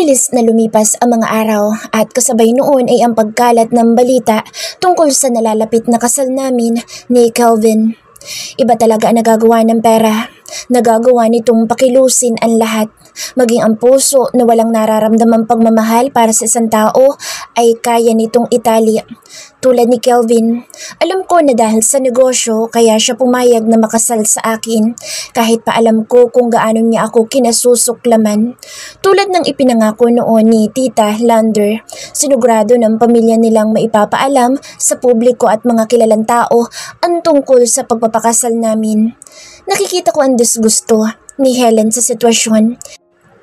Mabilis na lumipas ang mga araw at kasabay noon ay ang pagkalat ng balita tungkol sa nalalapit na kasal namin ni Kelvin. Iba talaga ang nagagawa ng pera. Nagagawa nitong pakilusin ang lahat. Maging ang puso na walang nararamdamang pagmamahal para sa isang tao ay kaya nitong itali. Tulad ni Kelvin, alam ko na dahil sa negosyo kaya siya pumayag na makasal sa akin kahit pa alam ko kung gaano niya ako kinasusuklaman. Tulad ng ipinangako noon ni Tita Lander, sinugurado ng pamilya nilang maipapaalam sa publiko at mga kilalang tao ang tungkol sa pagpapakasal namin. Nakikita ko ang disgusto ni Helen sa sitwasyon.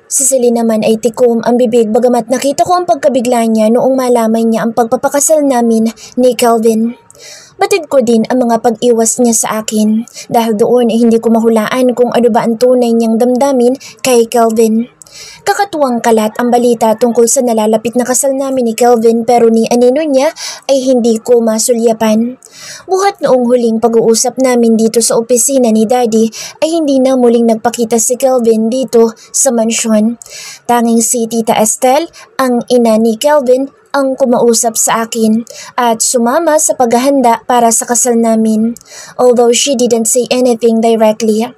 Si Celine naman ay tikom ang bibig bagamat nakita ko ang pagkabigla niya noong malaman niya ang pagpapakasal namin ni Kelvin. Batid ko din ang mga pag-iwas niya sa akin dahil doon ay hindi ko mahulaan kung ano ba ang tunay niyang damdamin kay Kelvin. Kakatuwang kalat ang balita tungkol sa nalalapit na kasal namin ni Kelvin pero ni anino niya ay hindi ko masulyapan. Buhat noong huling pag-uusap namin dito sa opisina ni Daddy ay hindi na muling nagpakita si Kelvin dito sa mansyon. Tanging si Tita Estelle, ang ina ni Kelvin, ang kumausap sa akin at sumama sa paghahanda para sa kasal namin. Although she didn't say anything directly.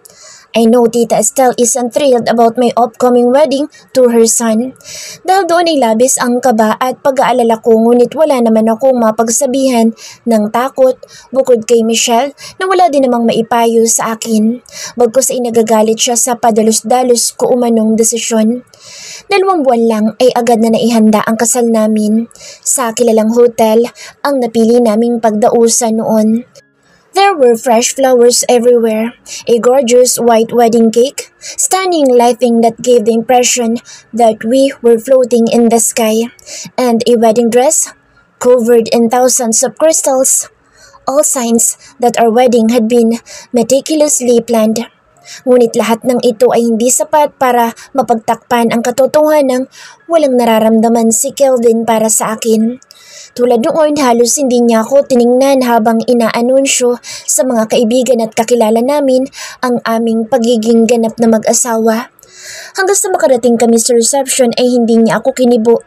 I know Tita Estelle isn't thrilled about my upcoming wedding to her son. Dahil doon ay labis ang kaba at pag-aalala ko ngunit wala naman akong mapagsabihan ng takot bukod kay Michelle na wala din namang maipayo sa akin. Bagkus ay nagagalit siya sa padalos-dalos ko umanong desisyon. 2 buwan lang ay agad na naihanda ang kasal namin. Sa kilalang hotel ang napili naming pagdausan noon. There were fresh flowers everywhere, a gorgeous white wedding cake, stunning lighting that gave the impression that we were floating in the sky, and a wedding dress covered in thousands of crystals, all signs that our wedding had been meticulously planned. Ngunit lahat ng ito ay hindi sapat para mapagtakpan ang katotohanan ng walang nararamdaman si Kelvin para sa akin. Tulad noon, halos hindi niya ako tiningnan habang inaanunsyo sa mga kaibigan at kakilala namin ang aming pagiging ganap na mag-asawa. Hanggang sa makarating kami sa reception ay hindi niya ako kinibo.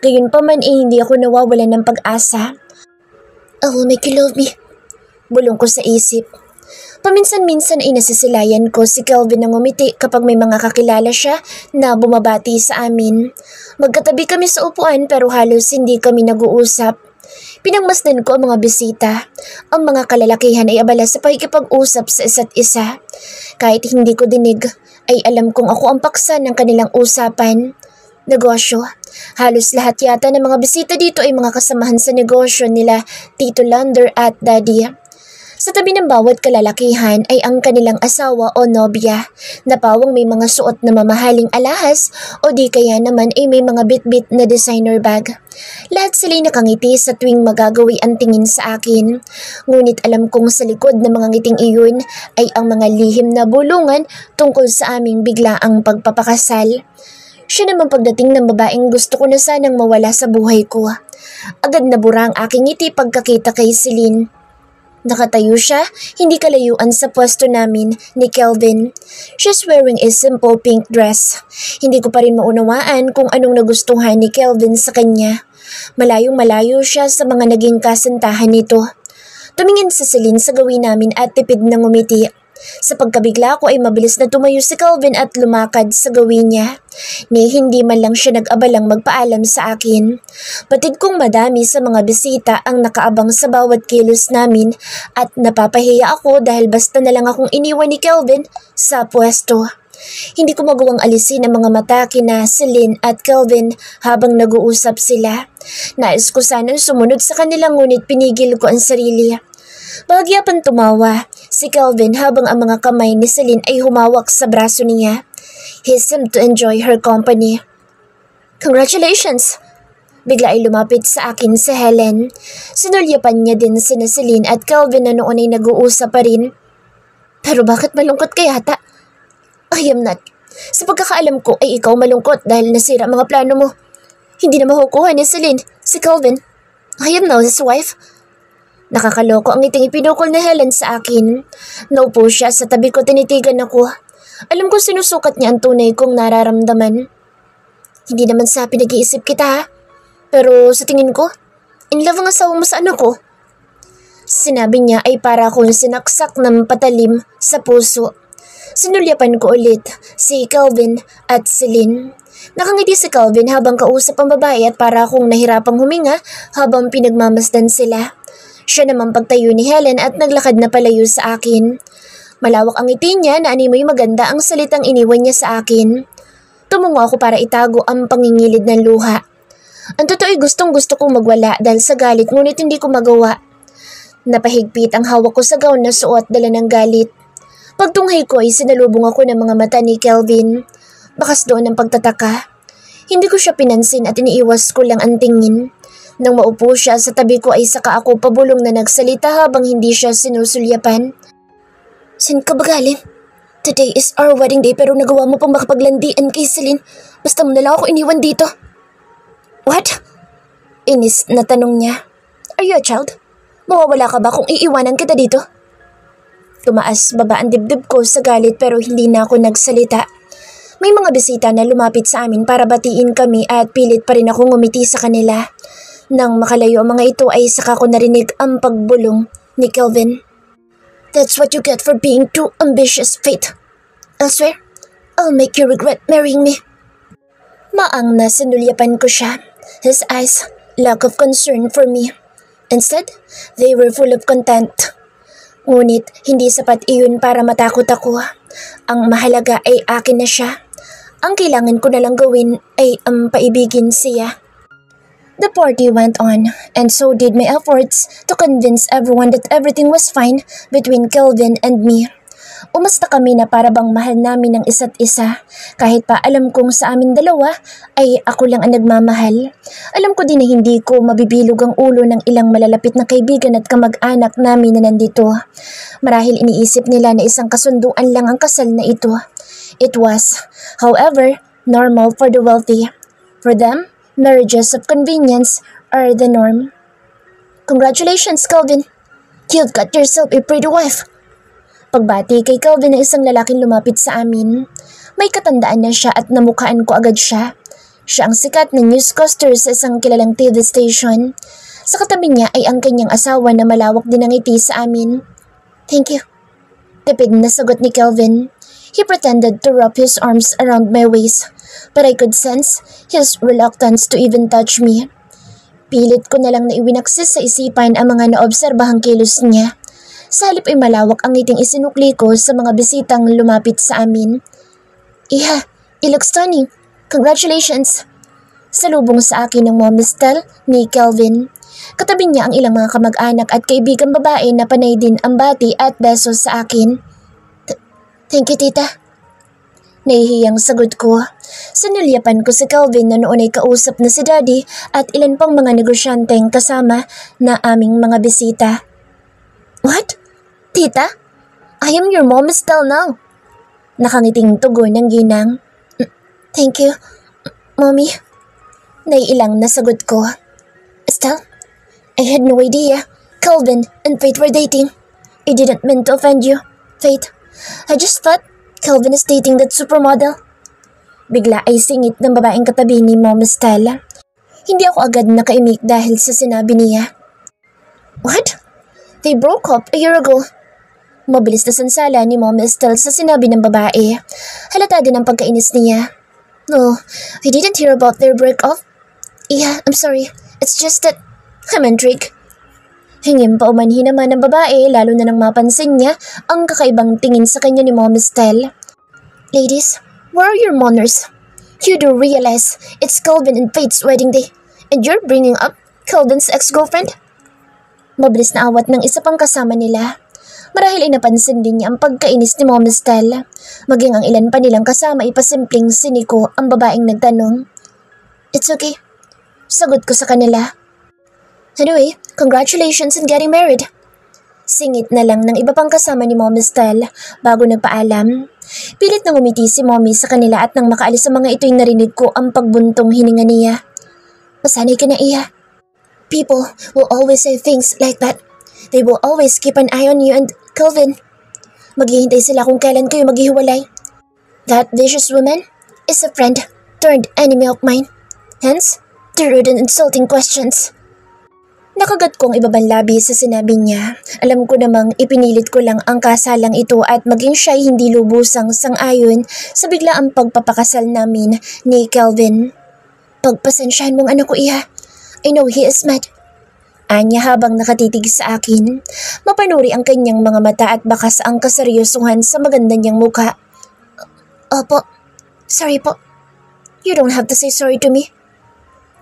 Gayunpaman ay hindi ako nawawalan ng pag-asa. "I will make you love me," bulong ko sa isip. Paminsan-minsan ay nasisilayan ko si Kelvin na ngumiti kapag may mga kakilala siya na bumabati sa amin. Magkatabi kami sa upuan pero halos hindi kami nag-uusap. Pinangmasdan ko ang mga bisita. Ang mga kalalakihan ay abala sa pakikipag-usap sa isa't isa. Kahit hindi ko dinig, ay alam kong ako ang paksa ng kanilang usapan. Negosyo. Halos lahat yata ng mga bisita dito ay mga kasamahan sa negosyo nila Tito Lander at Daddy. Sa tabi ng bawat kalalakihan ay ang kanilang asawa o nobya na pawang may mga suot na mamahaling alahas o di kaya naman ay may mga bit-bit na designer bag. Lahat sila'y nakangiti sa tuwing magagawi ang tingin sa akin. Ngunit alam kong sa likod ng mga ngiting iyon ay ang mga lihim na bulungan tungkol sa aming biglaang pagpapakasal. Siya naman pagdating ng babaeng gusto ko na sanang mawala sa buhay ko. Agad nabura ang aking ngiti pagkakita kay Celine. Nakatayo siya, hindi kalayuan sa pwesto namin ni Kelvin. She's wearing a simple pink dress. Hindi ko pa rin maunawaan kung anong nagustuhan ni Kelvin sa kanya. Malayong-malayo siya sa mga naging kasintahan nito. Tumingin si Celine sa gawin namin at tipid na ngumiti. Sa pagkabigla ko ay mabilis na tumayo si Kelvin at lumakad sa gawin niya. Ni hindi man lang siya nag-abalang magpaalam sa akin. Batid kong madami sa mga bisita ang nakaabang sa bawat kilos namin at napapahiya ako dahil basta na lang akong iniwan ni Kelvin sa pwesto. Hindi ko magawang alisin ang mga mata kina Celine at Kelvin habang nag-uusap sila. Nais ko sanang sumunod sa kanila ngunit pinigil ko ang sarili. Bahagya pang tumawa si Kelvin habang ang mga kamay ni Celine ay humawak sa braso niya. He seemed to enjoy her company. "Congratulations!" Bigla ay lumapit sa akin si Helen. Sinulyapan niya din sina Celine at Kelvin na noon ay nag-uusap pa rin. "Pero bakit malungkot ka yata?" "I am not. Sa pagkakaalam ko ay ikaw malungkot dahil nasira mga plano mo. Hindi na makukuha ni Celine, si Kelvin. I am now his wife." Nakakaloko ang ngiting ipinukol ni Helen sa akin. Naupo siya sa tabi ko, tinitigan ako. Alam ko sinusukat niya ang tunay kong nararamdaman. Hindi naman sa pinag-iisip kita ha. Pero sa tingin ko, in love ang asawa mo sa anak ko. Sinabi niya ay para akong sinaksak ng patalim sa puso. Sinulyapan ko ulit si Kelvin at si Lynn. Nakangiti si Kelvin habang kausap ang babae at para akong nahirapang huminga habang pinagmamasdan sila. Siya naman pagtayo ni Helen at naglakad na palayo sa akin. Malawak ang ngiti niya na animoy maganda ang salitang iniwan niya sa akin. Tumungo ako para itago ang pangingilid ng luha. Ang totoo ay gustong-gusto kong magwala dahil sa galit ngunit hindi ko magawa. Napahigpit ang hawak ko sa gown na suot dala ng galit. Pagtunghay ko ay sinalubong ako ng mga mata ni Kelvin. Bakas doon ang pagtataka. Hindi ko siya pinansin at iniiwas ko lang ang tingin. Nang maupo siya sa tabi ko ay saka ako pabulong na nagsalita habang hindi siya sinusulyapan. Saan ka ba galing? Today is our wedding day pero nagawa mo pang makapaglandian kay Celine. Basta mo na lang ako iniwan dito. What? Inis na tanong niya. Are you a child? Mawawala ka ba kung iiwanan kita dito? Tumaas baba ang dibdib ko sa galit pero hindi na ako nagsalita. May mga bisita na lumapit sa amin para batiin kami at pilit pa rin akong ngumiti sa kanila. Nang makalayo ang mga ito ay saka ko narinig ang pagbulong ni Kelvin. That's what you get for being too ambitious, Faith. Elsewhere, I'll make you regret marrying me. Maang na sinulyapan ko siya. His eyes, lack of concern for me. Instead, they were full of content. Ngunit hindi sapat iyon para matakot ako. Ang mahalaga ay akin na siya. Ang kailangan ko na lang gawin ay ang paibigin siya. The party went on, and so did my efforts to convince everyone that everything was fine between Kelvin and me. Umasta kami na para bang mahal namin ang isa't isa. Kahit pa alam kong sa amin dalawa ay ako lang ang nagmamahal. Alam ko din na hindi ko mabibilog ang ulo ng ilang malalapit na kaibigan at kamag-anak namin na nandito. Marahil iniisip nila na isang kasunduan lang ang kasal na ito. It was, however, normal for the wealthy. For them, marriages of convenience are the norm. Congratulations, Kelvin. You've got yourself a pretty wife. Pagbati kay Kelvin ng isang lalaking lumapit sa amin. May katandaan na siya at namukhaan ko agad siya. Siya ang sikat na newscaster sa isang kilalang TV station. Sa katabi niya ay ang kanyang asawa na malawak din ang ngiti sa amin. Thank you. Tipid na sagot ni Kelvin. He pretended to wrap his arms around my waist, but I could sense his reluctance to even touch me. Pilit ko na lang na iwinaksis sa isipan ang mga naobserbahang kilos niya. Sa halip ay malawak ang ngiting isinukli ko sa mga bisitang lumapit sa amin. Iha, you look stunning. Congratulations! Salubong sa akin ng momistel ni Kelvin. Katabi niya ang ilang mga kamag-anak at kaibigang babae na panay din ang bati at besos sa akin. Thank you, tita. Nahihiyang sagot ko. Sinulyapan ko si Kelvin na noon ay kausap na si Daddy at ilan pang mga negosyanteng kasama na aming mga bisita. What? Tita? I am your mom still now. Nakangiting tugon ng ginang. Thank you, Mommy. Naiilang na sagot ko. Estelle, I had no idea Kelvin and Faith were dating. I didn't mean to offend you, Faith. I just thought Kelvin is dating that supermodel. Bigla ay singit ng babaeng katabi ni Mom Estelle. Hindi ako agad nakaimik dahil sa sinabi niya. What? They broke up a year ago. Mabilis na sansala ni Mom Estelle sa sinabi ng babae. Halata din ang pagkainis niya. No, I didn't hear about their breakup. Yeah, I'm sorry. It's just that I'm intrigued. Hingim pa umanhin naman ng babae lalo na nang mapansin niya ang kakaibang tingin sa kanya ni Mom Estelle. Ladies, where are your manners? You do realize it's Kelvin and Faith's wedding day and you're bringing up Kelvin's ex-girlfriend? Mabilis na awat ng isa pang kasama nila. Marahil ay napansin din niya ang pagkainis ni Mom Estelle. Maging ang ilan pa nilang kasama ay pasimpleng siniko ang babaeng nagtanong. It's okay. Sagot ko sa kanila. Anyway, congratulations on getting married. Singit na lang ng iba pang kasama ni Mom Estelle bago nagpaalam. Pilit na ngumiti si Mommy sa kanila at nang makaalis sa mga ito'y narinig ko ang pagbuntong hininga niya. Masanay ka na, Iya. People will always say things like that. They will always keep an eye on you and Kelvin. Maghihintay sila kung kailan kayo maghihiwalay. That vicious woman is a friend to turned enemy of mine. Hence, the rude and insulting questions. Nakagat kong ibabang labi sa sinabi niya. Alam ko namang ipinilit ko lang ang kasalang ito at maging siya'y hindi lubusang sang-ayon sa biglaang pagpapakasal namin ni Kelvin. Pagpasensyahan mong anak ko, Iha. I know he is mad. Anya habang nakatitig sa akin. Mapanuri ang kanyang mga mata at bakas ang kaseryosohan sa maganda niyang mukha. Opo. Sorry po. You don't have to say sorry to me.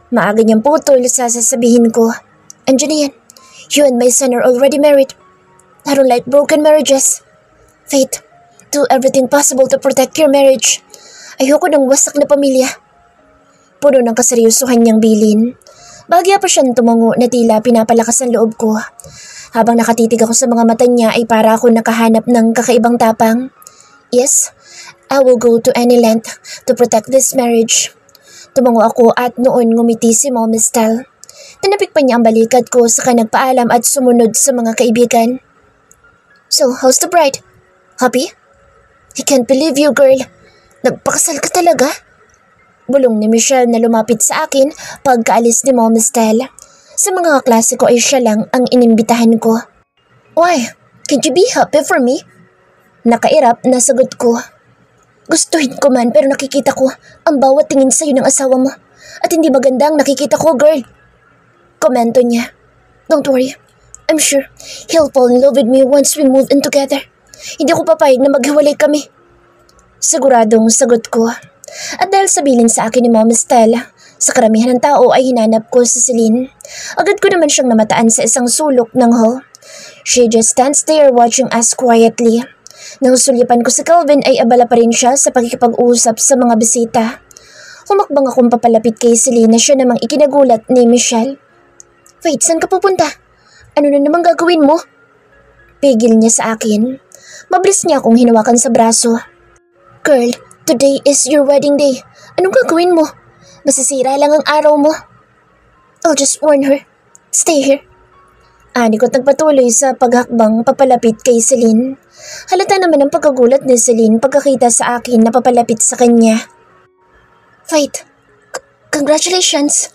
Maaga niyang putol sa sasabihin ko. Andiyan na yan. You and my son are already married. I don't like broken marriages. Faith, do everything possible to protect your marriage. Ayoko ng wasak na pamilya. Puno ng kaseryosohan niyang bilin. Bahagya pa siyang tumango na tila pinapalakas ang loob ko. Habang nakatitig ako sa mga mata niya ay para ako nakahanap ng kakaibang tapang. Yes, I will go to any length to protect this marriage. Tumango ako at noon ngumiti si Mom Estelle. Tinapik pa niya ang balikat ko saka nagpaalam at sumunod sa mga kaibigan. So, how's the bride? Happy? I can't believe you, girl. Nagpakasal ka talaga? Bulong ni Michelle na lumapit sa akin pagkaalis ni Mom Estelle. Sa mga kaklase ko ay siya lang ang inimbitahan ko. Why? Can't you be happy for me? Nakairap na sagot ko. Gustuhin ko man pero nakikita ko ang bawat tingin sa'yo ng asawa mo. At hindi maganda ang nakikita ko, girl. Komento niya. Don't worry. I'm sure he'll fall in love with me once we move in together. Hindi ko papayag na maghiwalay kami. Siguradong sagot ko. At dahil sabilin sa akin ni Mom Estelle, sa karamihan ng tao ay hinanap ko si Celine. Agad ko naman siyang namataan sa isang sulok ng hall. She just stands there watching us quietly. Nang sulipan ko si Kelvin ay abala pa rin siya sa pakikipag-usap sa mga bisita. Humakbang akong papalapit kay Celine na siya namang ikinagulat ni Michelle. Wait, saan ka pupunta? Ano na namang gagawin mo? Pigil niya sa akin. Mabilis niya akong hinawakan sa braso. Girl, today is your wedding day. Anong gagawin mo? Masisira lang ang araw mo. I'll just warn her. Stay here. Ani ko't nagpatuloy sa paghakbang papalapit kay Celine. Halata naman ang pagkagulat ni Celine pagkakita sa akin na papalapit sa kanya. Fight. Congratulations.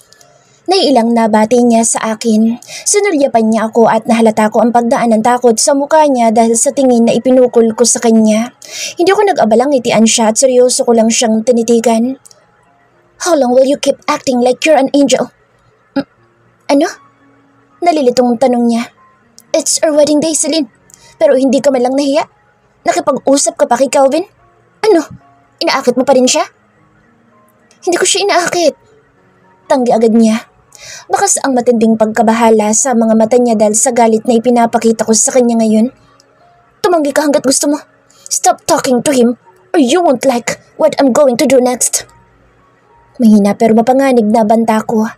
Naiilang nabati niya sa akin. Sinulyapan niya ako at nahalata ko ang pagdaan ng takot sa mukha niya dahil sa tingin na ipinukol ko sa kanya. Hindi ako nag-abalang ngitian siya at seryoso ko lang siyang tinitigan. How long will you keep acting like you're an angel? Ano? Nalilitong tanong niya. It's our wedding day, Celine. Pero hindi ka man lang nahiya. Nakipag-usap ka pa kay Kelvin? Ano? Inaakit mo pa rin siya? Hindi ko siya inaakit. Tanggi agad niya. Bakas ang matinding pagkabahala sa mga mata niya dahil sa galit na ipinapakita ko sa kanya ngayon. Tumanggi ka hanggat gusto mo. Stop talking to him or you won't like what I'm going to do next. Mahina pero mapanganib na banta ko.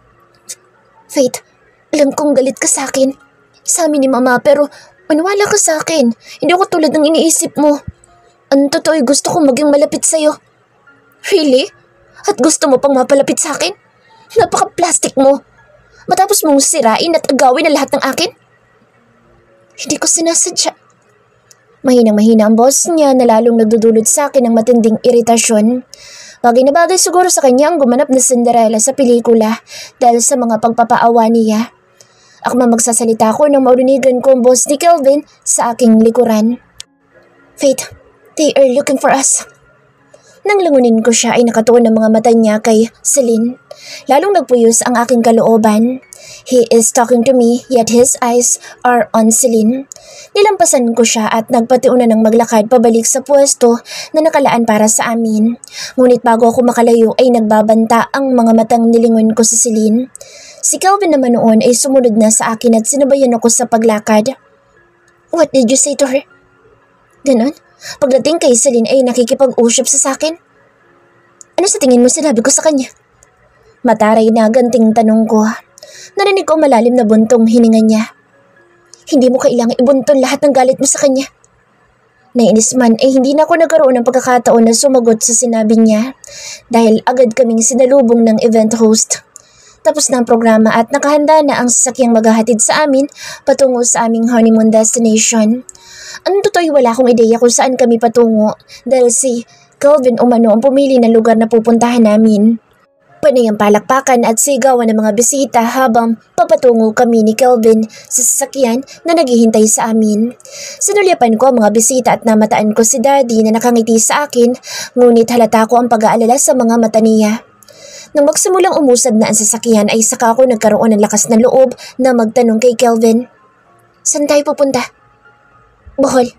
Faith, alam kong galit ka sa akin. Sa amin ni Mama pero maniwala ka sa akin. Hindi ako tulad ng iniisip mo. Ang totoo'y gusto kong maging malapit sa'yo. Really? At gusto mo pang mapalapit sa akin? Napaka-plastic mo. Matapos mong sirain at agawin na lahat ng akin? Hindi ko sinasadya. Mahinang-mahina ang boss niya na lalong nagdudulot sa akin ng matinding iritasyon. Bagay na bagay siguro sa kanya ang gumanap na Cinderella sa pelikula dahil sa mga pagpapaawa niya. Ako man magsasalita ko nang maulunigan ko ang boss ni Kelvin sa aking likuran. Faith, they are looking for us. Nang langunin ko siya ay nakatuon ang mga mata niya kay Celine. Lalong nagpuyos ang aking kalooban. He is talking to me yet his eyes are on Celine. Nilampasan ko siya at nagpatiuna ng maglakad pabalik sa pwesto na nakalaan para sa amin. Ngunit bago ako makalayo ay nagbabanta ang mga matang nilingon ko sa Celine. Si Kelvin naman noon ay sumunod na sa akin at sinabayan ako sa paglakad. What did you say to her? Ganon? Pagdating kay Celine ay nakikipag-usap sa akin. Ano sa tingin mo sinabi ko sa kanya? Mataray na ganting tanong ko. Narinig ko malalim na buntong hininga niya. Hindi mo kailangang ibuntun lahat ng galit mo sa kanya. Nainis man ay hindi na ako nagkaroon ng pagkakataon na sumagot sa sinabi niya dahil agad kaming sinalubong ng event host. Tapos na ang programa at nakahanda na ang sasakyang maghahatid sa amin patungo sa aming honeymoon destination. Ang totoo'y wala akong ideya kung saan kami patungo dahil si Calvin umano ang pumili ng lugar na pupuntahan namin. Panay ang palakpakan at sigawan ng mga bisita habang papatungo kami ni Calvin sa sasakyan na naghihintay sa amin. Sinulyapan ko ang mga bisita at namataan ko si Daddy na nakangiti sa akin, ngunit halata ko ang pag-aalala sa mga mata niya. Nang magsimulang umusad na ang sasakyan ay saka ako nagkaroon ng lakas ng loob na magtanong kay Calvin. Saan tayo pupunta? Bohol.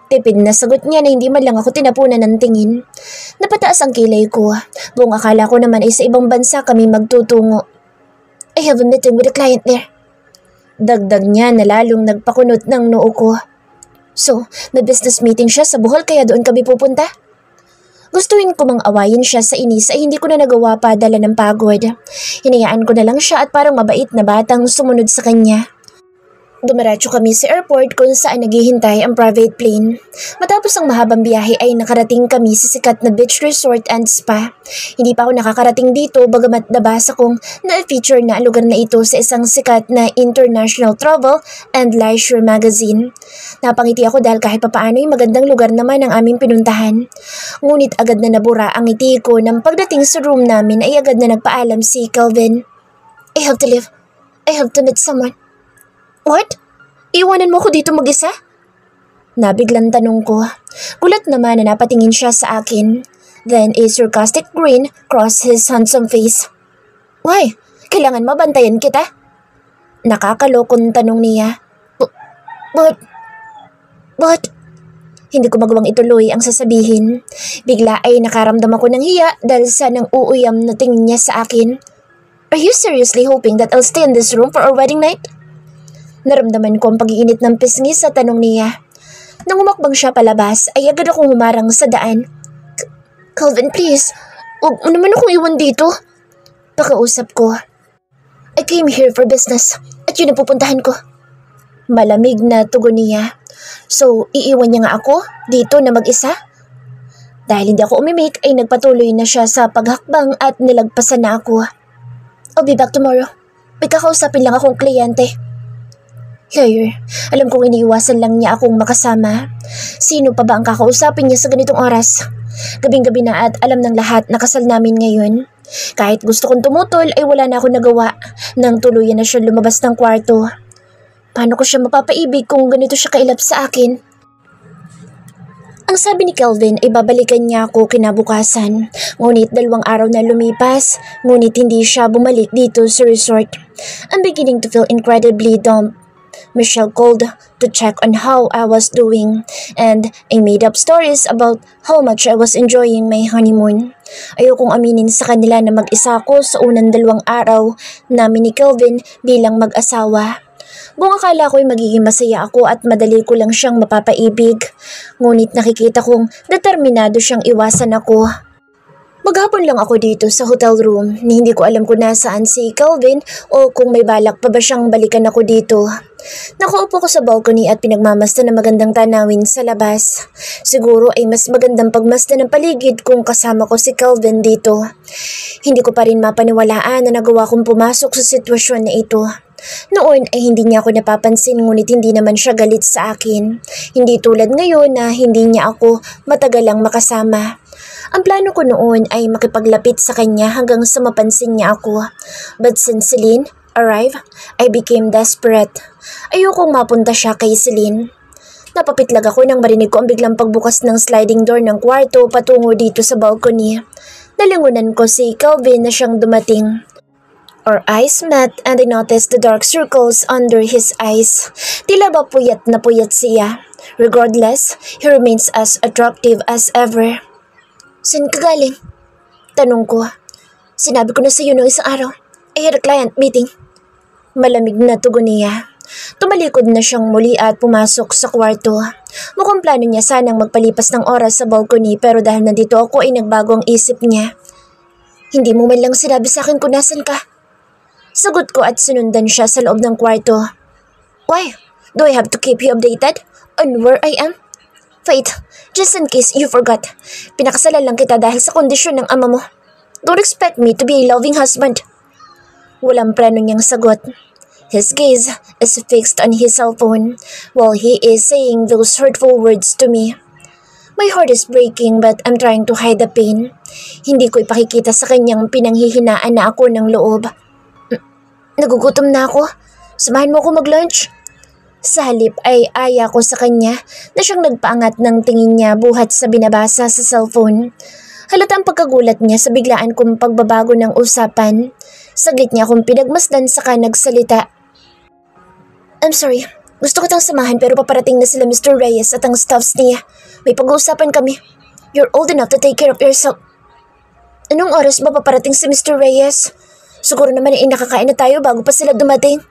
Tipid na sagot niya na hindi man lang ako tinapunan ng tingin. Napataas ang kilay ko. Buong akala ko naman ay sa ibang bansa kami magtutungo. I have a meeting with a client there. Dagdag niya na lalong nagpakunot ng noo ko. So, may business meeting siya sa Bohol kaya doon kami pupunta? Gustuin ko mang awayin siya sa inis ay hindi ko na nagawa pa dala ng pagod. Hinayaan ko na lang siya at parang mabait na batang sumunod sa kanya. Dumiretso kami sa airport kung saan naghihintay ang private plane. Matapos ang mahabang biyahe ay nakarating kami sa sikat na beach resort and spa. Hindi pa ako nakakarating dito bagamat nabasa kong na-feature na ang lugar na ito sa isang sikat na international travel and leisure magazine. Napangiti ako dahil kahit papaano ay magandang lugar naman ang aming pinuntahan. Ngunit agad na nabura ang ngiti ko nang pagdating sa room namin ay agad na nagpaalam si Calvin. I have to leave. I have to meet someone. What? Iwanan mo ko dito mag-isa? Nabiglang tanong ko. Gulat naman na napatingin siya sa akin. Then a sarcastic grin crossed his handsome face. Why? Kailangan mabantayan kita? Nakakalokong tanong niya. But... Hindi ko magawang ituloy ang sasabihin. Bigla ay nakaramdam ako ng hiya dahil sa nang uuyam na tingin niya sa akin. Are you seriously hoping that I'll stay in this room for our wedding night? Naramdaman ko ang pag-iinit ng pisngi sa tanong niya. Nang umakbang siya palabas, ay agad akong humarang sa daan. Calvin, please. Huwag mo naman akong iwan dito. Pakausap ko. I came here for business at yun ang pupuntahan ko. Malamig na tugon niya. So, iiwan niya nga ako dito na mag-isa? Dahil hindi ako umimik ay nagpatuloy na siya sa paghakbang at nilagpasan na ako. I'll be back tomorrow. May kakausapin lang akong kliyente. Lawyer, alam kong iniiwasan lang niya akong makasama. Sino pa ba ang kakausapin niya sa ganitong oras? Gabing-gabi na at alam ng lahat na kasal namin ngayon. Kahit gusto kong tumutol ay wala na ako nagawa nang tuluyan na siya lumabas ng kwarto. Paano ko siya mapapaibig kung ganito siya kailap sa akin? Ang sabi ni Calvin ay babalikan niya ako kinabukasan. Ngunit 2 araw na lumipas, ngunit hindi siya bumalik dito sa resort. I'm beginning to feel incredibly dumb. Michelle called to check on how I was doing, and I made up stories about how much I was enjoying my honeymoon. Ayokong aminin sa kanila na mag-isa ako sa unang 2 araw namin ni Calvin bilang mag-asawa. Buong akala ko'y magiging masaya ako at madali ko lang siyang mapapaibig. Ngunit nakikita kong determinado siyang iwasan ako. Maghapon lang ako dito sa hotel room ni hindi ko alam kung nasaan si Calvin o kung may balak pa ba siyang balikan ako dito. Nakaupo ko sa balcony at pinagmamasdan ng magandang tanawin sa labas. Siguro ay mas magandang pagmasdan ng paligid kung kasama ko si Calvin dito. Hindi ko pa rin mapaniwalaan na nagawa kong pumasok sa sitwasyon na ito. Noon ay hindi niya ako napapansin ngunit hindi naman siya galit sa akin. Hindi tulad ngayon na hindi niya ako matagalang makasama. Ang plano ko noon ay makipaglapit sa kanya hanggang sa mapansin niya ako. But since Celine arrived, I became desperate. Ayokong mapunta siya kay Celine. Napapitlag ako nang marinig ko ang biglang pagbukas ng sliding door ng kwarto patungo dito sa balcony. Nalingunan ko si Calvin na siyang dumating. Our eyes met and I noticed the dark circles under his eyes. Tila ba puyat na puyat siya. Regardless, he remains as attractive as ever. Saan ka galing? Tanong ko. Sinabi ko na sa iyo noong isang araw. I had a client meeting. Malamig na tugon niya. Tumalikod na siyang muli at pumasok sa kwarto. Mukhang plano niya sanang magpalipas ng oras sa balcony pero dahil nandito ako ay nagbago ang isip niya. Hindi mo man lang sinabi sa akin kung nasan ka. Sagot ko at sinundan siya sa loob ng kwarto. Why? Do I have to keep you updated on where I am? Wait, just in case you forgot. Pinakasalan lang kita dahil sa kondisyon ng ama mo. Don't expect me to be a loving husband. Walang preno niyang sagot. His gaze is fixed on his cellphone while he is saying those hurtful words to me. My heart is breaking but I'm trying to hide the pain. Hindi ko ipakikita sa kanyang pinanghihinaan na ako ng loob. Nagugutom na ako. Samahan mo ako mag-lunch. Sa halip ay aya ko sa kanya na siyang nagpaangat ng tingin niya buhat sa binabasa sa cellphone. Halata ang pagkagulat niya sa biglaan kong pagbabago ng usapan. Saglit niya akong pinagmasdan saka nagsalita. I'm sorry. Gusto kitang samahan pero paparating na sila Mr. Reyes at ang staffs niya. May pag-uusapan kami. You're old enough to take care of yourself. Anong oras ba paparating si Mr. Reyes? Siguro naman ay nakakain na tayo bago pa sila dumating.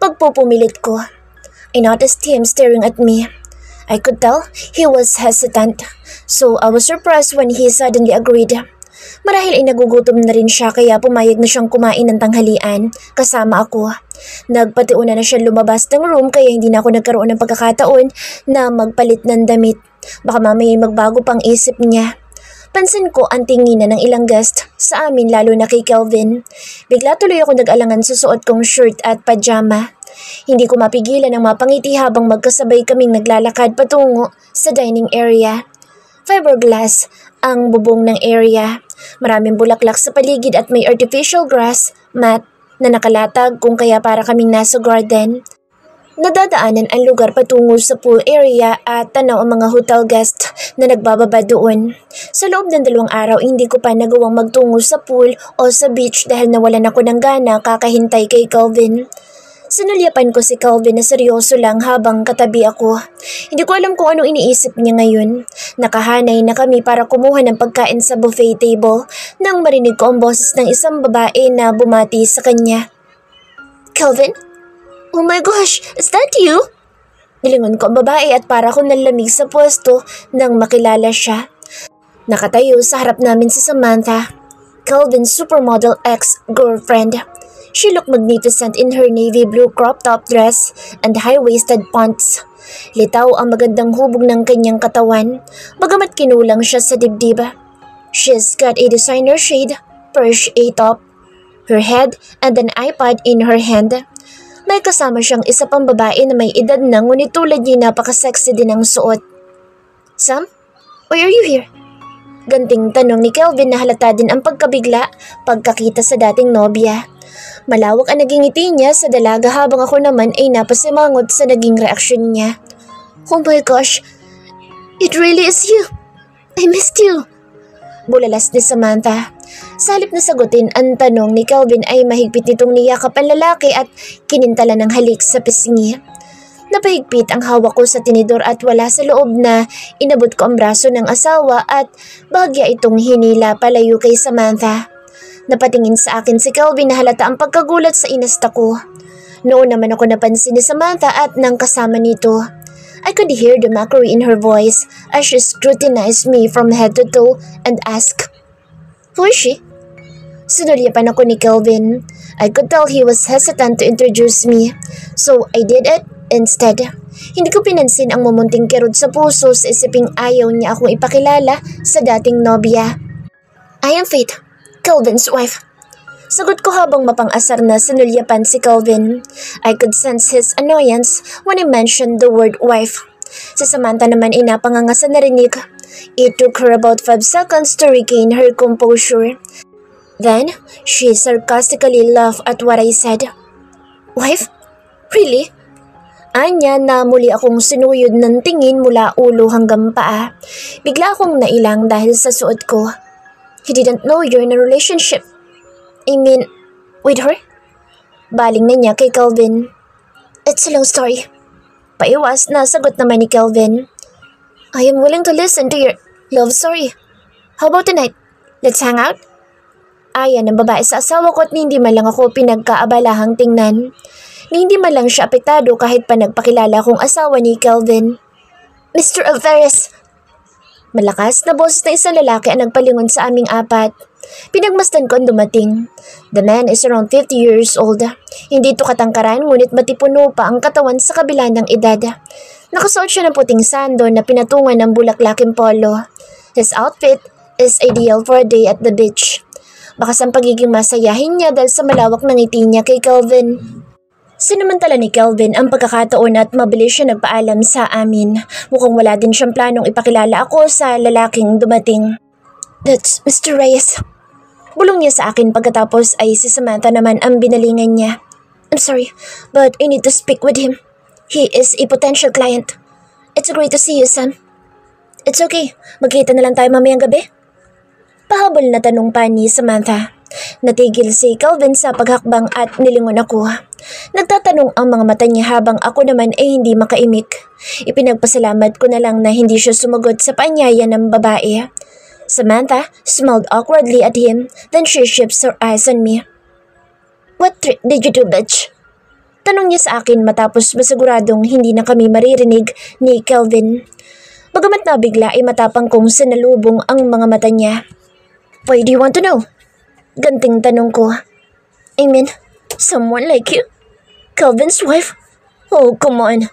Pagpupumilit ko, I noticed him staring at me. I could tell he was hesitant, so I was surprised when he suddenly agreed. Marahil ay nagugutom na rin siya kaya pumayag na siyang kumain ng tanghalian kasama ako. Nagpatiuna na siya lumabas ng room kaya hindi na ako nagkaroon ng pagkakataon na magpalit ng damit. Baka mamaya magbago pang isip niya. Pansin ko ang tinginan ng ilang guest sa amin lalo na kay Kelvin. Bigla tuloy ako nag-alangan sa suot kong shirt at pajama. Hindi ko mapigilan ang mapangiti habang magkasabay kaming naglalakad patungo sa dining area. Fiberglass ang bubong ng area. Maraming bulaklak sa paligid at may artificial grass mat na nakalatag kung kaya para kaming nasa garden. Nadadaanan ang lugar patungo sa pool area at tanaw ang mga hotel guest na nagbababa doon. Sa loob ng 2 araw hindi ko pa nagawang magtungo sa pool o sa beach dahil nawalan ako ng gana kakahintay kay Kelvin. Sinulyapan ko si Kelvin na seryoso lang habang katabi ako. Hindi ko alam kung anong iniisip niya ngayon. Nakahanay na kami para kumuha ng pagkain sa buffet table nang marinig ko ang boses ng isang babae na bumati sa kanya. Kelvin? Oh my gosh, is that you? Nilingon ko ang babae at para ko nalamig sa pwesto nang makilala siya. Nakatayo sa harap namin si Samantha, Kelvin's supermodel ex-girlfriend. She looked magnificent in her navy blue crop top dress and high-waisted pants. Litaw ang magandang hubog ng kanyang katawan, bagamat kinulang siya sa dibdib. She's got a designer shade, Persh A-top, her head and an iPad in her hand. May kasama siyang isa pang babae na may edad na ngunit tulad niya napaka-sexy din ang suot. Sam, why are you here? Ganting tanong ni Kelvin na halata din ang pagkabigla pagkakita sa dating nobya. Malawak ang naging ngiti niya sa dalaga habang ako naman ay napasimangot sa naging reaksyon niya. Oh my gosh, it really is you. I missed you. Bulalas ni Samantha. Sa halip na sagutin ang tanong ni Kelvin ay mahigpit nitong niyakap ang lalaki at kinintala ng halik sa pisngi. Napahigpit ang hawak ko sa tinidor at wala sa loob na inabot ko ang braso ng asawa at bahagya itong hinila palayo kay Samantha. Napatingin sa akin si Kelvin na halata ang pagkagulat sa inasta ko. Noon naman ako napansin ni Samantha at nang kasama nito. I could hear the mockery in her voice as she scrutinized me from head to toe and asked, "Who is she?" Sinulyapan ako ni Kelvin. I could tell he was hesitant to introduce me, so I did it instead. Hindi ko pinansin ang mumunting kirot sa puso sa isiping ayaw niya akong ipakilala sa dating nobya. I am Faith, Kelvin's wife. Sagot ko habang mapang-asar na sinulyapan si Kelvin. I could sense his annoyance when I mentioned the word wife. Si Samantha naman ay napanganga sa narinig. It took her about 5 seconds to regain her composure. Then, she sarcastically laughed at what I said. Wife? Really? Anya na muli akong sinuyod ng tingin mula ulo hanggang paa. Bigla akong nailang dahil sa suot ko. He didn't know you're in a relationship. I mean, with her? Baling na niya kay Kelvin. It's a long story. Paiwas na sagot naman ni Kelvin. I am willing to listen to your love story. How about tonight? Let's hang out? Aya ng babae sa asawa ko at hindi man lang ako pinagkaabalahang tingnan. Hindi man lang siya apektado kahit pa nagpakilala kong asawa ni Kelvin. Mr. Alvarez! Malakas na boses na isang lalaki ang nagpalingon sa aming apat. Pinagmasdan ko ang dumating. The man is around 50 years old. Hindi ito katangkaran ngunit matipuno pa ang katawan sa kabila ng edad. Nakasuot siya ng puting sando na pinatungan ng bulaklaking polo. His outfit is ideal for a day at the beach. Bakas ang pagiging masayahin niya dahil sa malawak ng ngiti niya kay Kelvin. Sinamantala ni Kelvin ang pagkakataon at mabilis siya nagpaalam sa amin. Mukhang wala din siyang planong ipakilala ako sa lalaking dumating. "That's Mr. Reyes." Bulong niya sa akin pagkatapos ay si Samantha naman ang binalingan niya. "I'm sorry, but I need to speak with him. He is a potential client. It's great to see you, Sam." "It's okay. Magkita na lang tayo mamayang gabi." Pahabol na tanong pa ni Samantha. Natigil si Kelvin sa paghakbang at nilingon ako. Nagtatanong ang mga mata niya habang ako naman ay hindi makaimik. Ipinagpasalamat ko na lang na hindi siya sumagot sa paanyaya ng babae. Samantha smiled awkwardly at him, then she shifts her eyes on me. "What trick did you do, bitch?" Tanong niya sa akin matapos masiguradong hindi na kami maririnig ni Kelvin. Bagamat nabigla ay matapang kong sinalubong ang mga mata niya. "Why do you want to know?" Ganting tanong ko. "I mean, someone like you? Kelvin's wife? Oh, come on."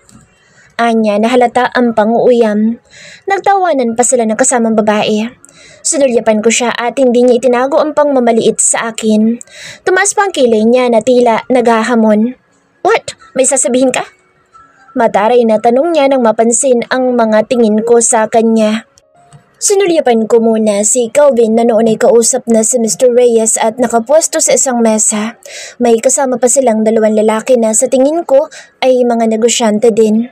Anya na halata ang pang-uuyam. Nagtawanan pa sila ng kasamang babae. Sinulyapan ko siya at hindi niya itinago ang pangmamaliit sa akin. Tumaas pa ang kilay niya na tila naghahamon. "What? May sasabihin ka?" Mataray na tanong niya nang mapansin ang mga tingin ko sa kanya. Sinulyapan ko muna si Kelvin na noon ay kausap na si Mr. Reyes at nakapwesto sa isang mesa. May kasama pa silang dalawang lalaki na sa tingin ko ay mga negosyante din.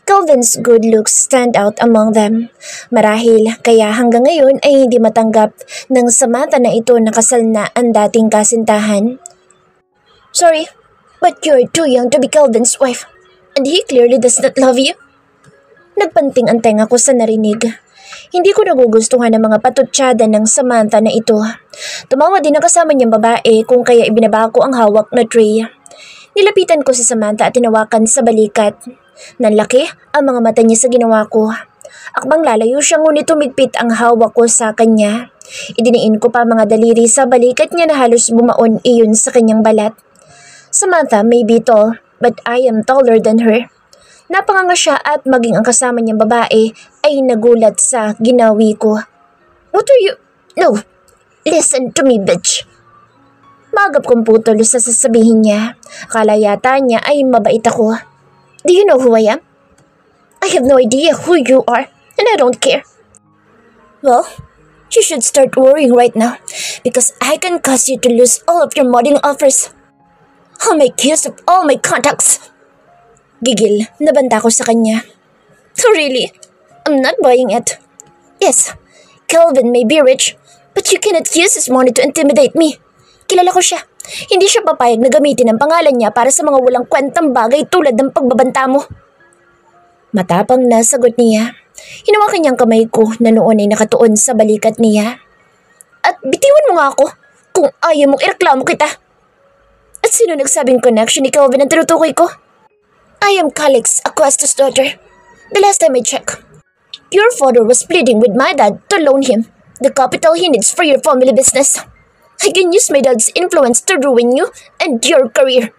Kelvin's good looks stand out among them. Marahil kaya hanggang ngayon ay hindi matanggap ng Samantha na ito nakasal na ang dating kasintahan. "Sorry, but you're too young to be Kelvin's wife, and he clearly does not love you." Nagpanting ang tenga ko sa narinig. Hindi ko nagugustuhan ang mga patutsyada ng Samantha na ito. Tumawa din ang kasama niyang babae kung kaya ibinaba ko ang hawak na tray. Nilapitan ko si Samantha at tinawakan sa balikat. Nanlaki ang mga mata niya sa ginawa ko. Akbang lalayo siya ngunit tumigpit ang hawak ko sa kanya. Idiniin ko pa mga daliri sa balikat niya na halos bumaon iyon sa kanyang balat. Samantha may be tall, but I am taller than her. Napanganga siya at maging ang kasama niyang babae ay nagulat sa ginawi ko. "What are you? No, listen to me, bitch." Magap kong putol sa sasabihin niya. Akala yata niya ay mabait ako. "Do you know who I am?" "I have no idea who you are, and I don't care." "Well, you should start worrying right now, because I can cause you to lose all of your modeling offers. I'll make use of all my contacts." Gigil, nabanta ko sa kanya. "So really, I'm not buying it. Yes, Kelvin may be rich, but you cannot use his money to intimidate me. Kilala ko siya. Hindi siya papayag na gamitin ang pangalan niya para sa mga walang kwentang bagay tulad ng pagbabanta mo." Matapang na sagot niya. Hinawakan niyang kamay ko na noon ay nakatuon sa balikat niya. "At bitiwan mo nga ako kung ayaw mong ireklamo kita." "At sino nagsabing connection ni Kelvin ang tinutukoy ko?" "I am Calix Acuesta's daughter. The last time I checked, your father was pleading with my dad to loan him the capital he needs for your family business. I can use my dad's influence to ruin you and your career."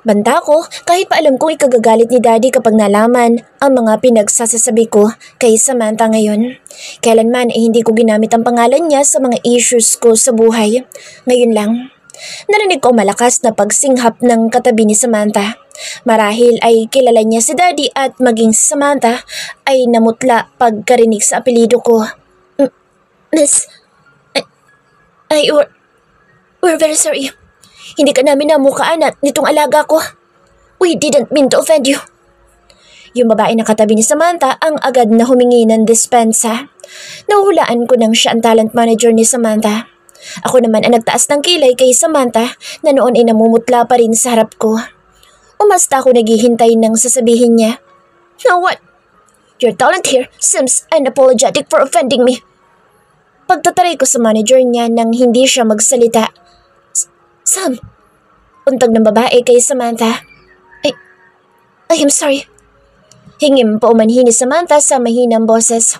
Banta ko kahit pa alam kong ikagagalit ni daddy kapag nalaman ang mga pinagsasasabi ko kay Samantha ngayon. Kailanman ay hindi ko ginamit ang pangalan niya sa mga issues ko sa buhay. Ngayon lang. Narinig ko malakas na pagsinghap ng katabi ni Samantha. Marahil ay kilala niya si daddy at maging si Samantha ay namutla pagkarinig sa apelido ko. Miss, we're very sorry. Hindi ka namin namukaan at nitong alaga ko. We didn't mean to offend you." Yung babae na katabi ni Samantha ang agad na humingi ng dispensa. Nahuhulaan ko nang siya ang talent manager ni Samantha. Ako naman ang nagtaas ng kilay kay Samantha na noon ay namumutla pa rin sa harap ko. Umasta ako naghihintay ng sasabihin niya. "Now what? Your talent here seems unapologetic for offending me." Pagtataray ko sa manager niya nang hindi siya magsalita. Sam, untog ng babae kay Samantha. I am sorry." Hingim pa umanhin ni Samantha sa mahinang boses.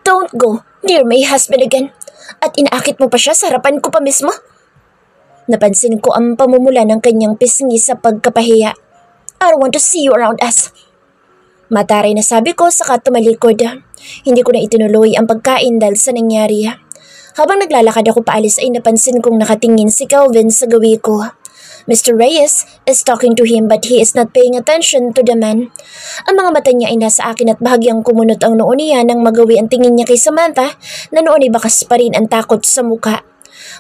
"Don't go near my husband again. At inaakit mo pa siya sa harapan ko pa mismo." Napansin ko ang pamumula ng kanyang pisngi sa pagkapahiya. "I don't want to see you around us." Mataray na sabi ko saka tumalikod. Hindi ko na itinuloy ang pagkain dahil sa nangyari. Habang naglalakad ako paalis ay napansin kong nakatingin si Kelvin sa gawi ko. Mr. Reyes is talking to him but he is not paying attention to the man. Ang mga mata niya ay nasa akin at bahagyang kumunot ang noo niya nang magawi ang tingin niya kay Samantha na noon ay bakas pa rin ang takot sa muka.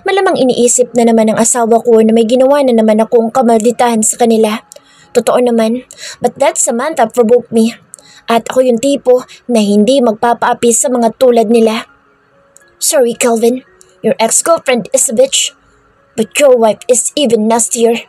Malamang iniisip na naman ng asawa ko na may ginawa na naman akong kamalditahan sa kanila. Totoo naman, but that Samantha provoked me. At ako yung tipo na hindi magpapaapi sa mga tulad nila. Sorry, Kelvin. Your ex-girlfriend is a bitch. But your wife is even nastier.